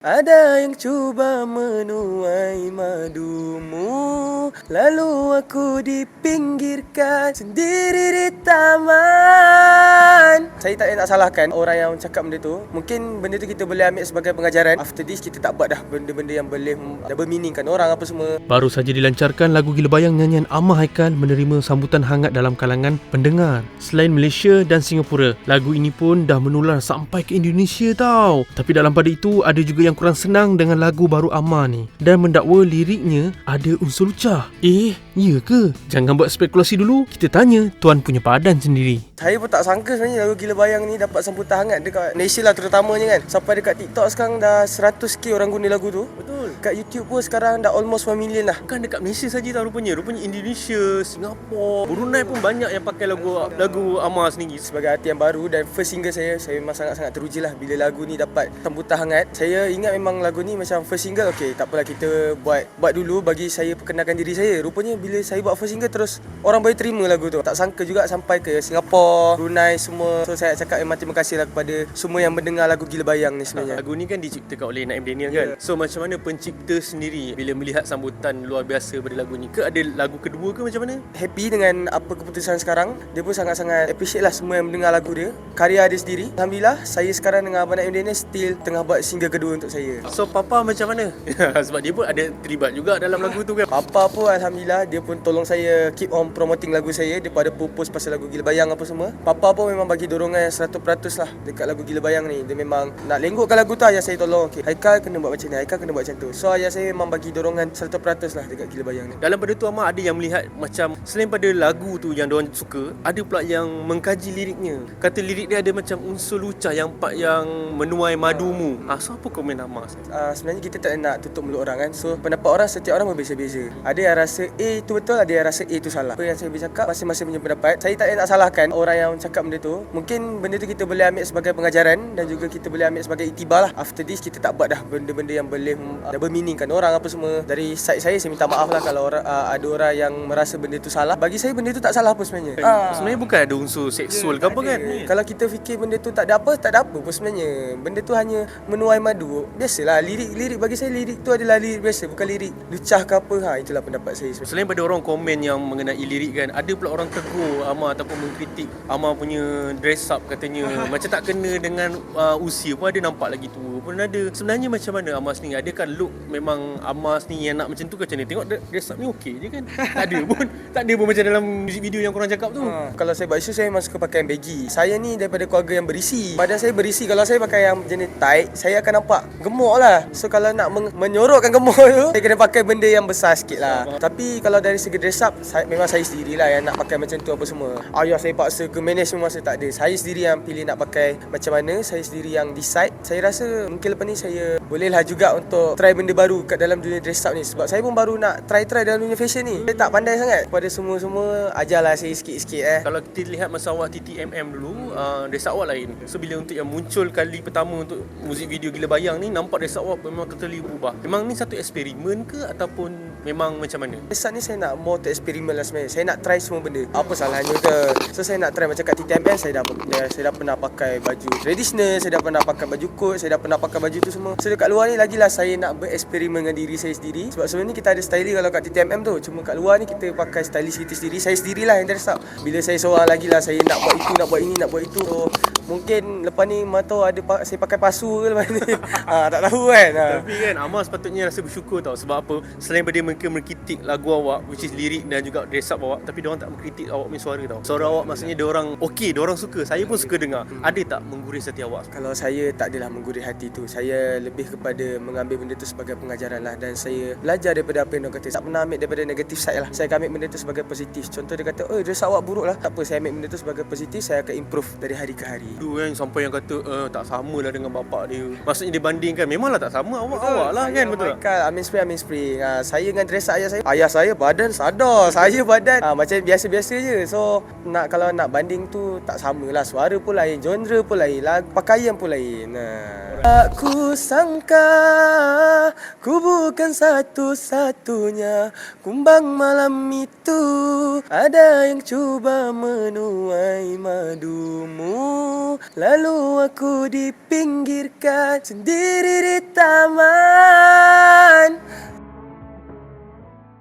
Ada yang cuba menuai madumu, lalu aku dipinggirkan sendiri di taman. Saya tak nak salahkan orang yang cakap benda tu. Mungkin benda tu kita boleh ambil sebagai pengajaran. After this kita tak buat dah benda-benda yang boleh berminingkan orang apa semua. Baru saja dilancarkan lagu Gila Bayang nyanyian Amah Haikal menerima sambutan hangat dalam kalangan pendengar. Selain Malaysia dan Singapura, lagu ini pun dah menular sampai ke Indonesia tau. Tapi dalam pada itu ada juga yang kurang senang dengan lagu baru Amah ni dan mendakwa liriknya ada unsur lucah. Ya ke? Jangan buat spekulasi dulu. Kita tanya tuan punya padan sendiri. Saya pun tak sangka sebenarnya lagu Gila Bayang ni dapat sambutan hangat dekat Malaysia lah terutamanya kan. Sampai dekat TikTok sekarang dah 100k orang guna lagu tu. Betul. Kat YouTube pun sekarang dah almost 1 million lah. Bukan dekat Malaysia saja tau rupanya. Rupanya Indonesia, Singapura, Brunei pun banyak yang pakai lagu Amah sendiri. Sebagai artis yang baru dan first single saya memang sangat-sangat teruji lah bila lagu ni dapat sambutan hangat. Saya ingat memang lagu ni macam first single, okey tak apalah kita buat dulu bagi saya perkenalkan diri saya. Rupanya bila saya buat first single terus orang boleh terima lagu tu. Tak sangka juga sampai ke Singapura, Brunei semua. So saya cakap memang terima kasih lah kepada semua yang mendengar lagu Gila Bayang ni sebenarnya. Lagu ni kan diciptakan oleh Naim Daniel kan. So macam mana pencipta sendiri bila melihat sambutan luar biasa pada lagu ni? Ke ada lagu kedua ke macam mana? Happy dengan apa keputusan sekarang. Dia pun sangat-sangat appreciate lah semua yang mendengar lagu dia, karya dia sendiri. Alhamdulillah saya sekarang dengan Abang Naim Daniel still tengah buat single kedua untuk saya. So Papa macam mana? Sebab dia pun ada terlibat juga dalam lagu tu kan. Papa pun Alhamdulillah dia pun tolong saya keep on promoting lagu saya daripada post pasal lagu Gila Bayang apa semua. Papa pun memang bagi dorongan 100% lah dekat lagu Gila Bayang ni. Dia memang nak lenggokkan lagu tu, ayah saya tolong. Okay, Haikal kena buat macam ni, Haikal kena buat macam tu. So ayah saya memang bagi dorongan 100% lah dekat Gila Bayang ni. Dalam pada tu Amah ada yang melihat macam selain pada lagu tu yang diorang suka, ada pula yang mengkaji liriknya. Kata lirik dia ada macam unsur lucah yang menuai madumu. So apa komen Amah? Sebenarnya kita tak nak tutup mulut orang kan. So pendapat orang, setiap orang berbeza-beza. Ada yang rasa A itu betul, ada yang rasa A itu salah. Apa yang saya bercakap, masing-masing punya pendapat. Saya tak nak salahkan orang yang cakap benda tu. Mungkin benda tu kita boleh ambil sebagai pengajaran dan juga kita boleh ambil sebagai iktibar lah. After this kita tak buat dah benda-benda yang boleh berminingkan orang apa semua. Dari side saya minta maaf lah kalau ada orang yang merasa benda tu salah. Bagi saya benda tu tak salah pun sebenarnya. Sebenarnya bukan ada unsur seksual ke apa kan. Kalau kita fikir benda tu tak ada apa pun sebenarnya. Benda tu hanya menuai madu. Biasalah lirik bagi saya, lirik tu adalah lirik biasa, bukan lirik lucah ke apa. Itulah pendapat saya sebenarnya. Selain pada orang komen yang mengenai lirik kan, ada pula orang tegur Amah ataupun mengkritik Amah punya dress up katanya macam tak kena dengan usia pun, ada nampak lagi tua pun ada. Sebenarnya macam mana Amah sendiri? Adakah look memang Amah sendiri yang nak macam tu ke macam ni? Tengok dress up ni okey je kan. Tak ada pun macam dalam music video yang korang cakap tu. Kalau saya buat isu, saya memang suka pakai yang baggy. Saya ni daripada keluarga yang berisi. Badan saya berisi. Kalau saya pakai yang jenis tight, saya akan nampak gemuk lah. So kalau nak menyorokkan gemuk tu, saya kena pakai benda yang besar sikit lah. Tapi kalau dari segi dress up, memang saya sendirilah yang nak pakai macam tu apa semua. Ayah saya paksa ke manage memang saya tak ada. Saya sendiri yang pilih nak pakai macam mana. Saya sendiri yang decide. Saya rasa mungkin lepas ni saya bolehlah juga untuk try benda baru kat dalam dunia dress up ni. Sebab saya pun baru nak try dalam dunia fashion ni. Saya tak pandai sangat. Kepada semua ajarlah saya sikit-sikit. Kalau kita lihat masa awak TTMM dulu, dress up awak lain. So bila untuk yang muncul kali pertama untuk muzik video Gila Bayang ni, nampak dress up awak memang totally berubah. Memang ni satu eksperimen ke ataupun memang macam mana? Dress up ni saya nak more to eksperimen lah sebenarnya. Saya nak try semua benda. Apa salahnya ke? So saya nak try macam kat TTMM saya dah pernah pakai baju tradisional, saya dah pernah pakai baju kot, saya dah pernah pakai baju tu semua. So dekat luar ni lagilah saya nak bereksperimen dengan diri saya sendiri. Sebab sebenarnya kita ada stylist kalau kat TTMM tu. Cuma kat luar ni kita pakai stylist kita sendiri. Saya sendirilah yang dress up. Bila saya seorang lagi lah, saya nak buat itu, nak buat ini, nak buat itu. So mungkin lepas ni tahu ada saya pakai pasu ke lepas ni. Tak tahu kan. Tapi kan Amah sepatutnya rasa bersyukur tau. Sebab apa? Selain daripada mereka mengkritik lagu awak, which is lirik dan juga dress up awak, tapi diorang tak mengkritik awak punya suara tau. Suara awak maksudnya diorang okey, diorang suka. Saya pun suka dengar. Ada tak menggurih hati awak? Kalau saya tak adalah menggurih hati tu. Saya lebih kepada mengambil benda tu sebagai pengajaran lah. Dan saya belajar daripada apa yang diorang kata. Tak pernah ambil daripada negatif side lah. Saya akan ambil benda tu sebagai positif. Contoh dia kata, dress awak buruk lah. Tak apa, saya ambil benda tu sebagai positif. Saya akan improve dari hari ke hari. Tu kan sampai yang kata tak sama lah dengan bapak dia. Maksudnya dia bandingkan. Memanglah tak sama, awak lah kan, betul tak? Amin spray. Saya dengan dress up ayah saya badan sadar. Saya badan macam biasa-biasa je. So kalau nak banding tu tak samalah. Suara pun lain, genre pun lain, pakaian pun lain. Aku sangka ku bukan satu-satunya kumbang malam itu. Ada yang cuba menuai madumu, Lalu aku dipinggirkan sendiri di taman.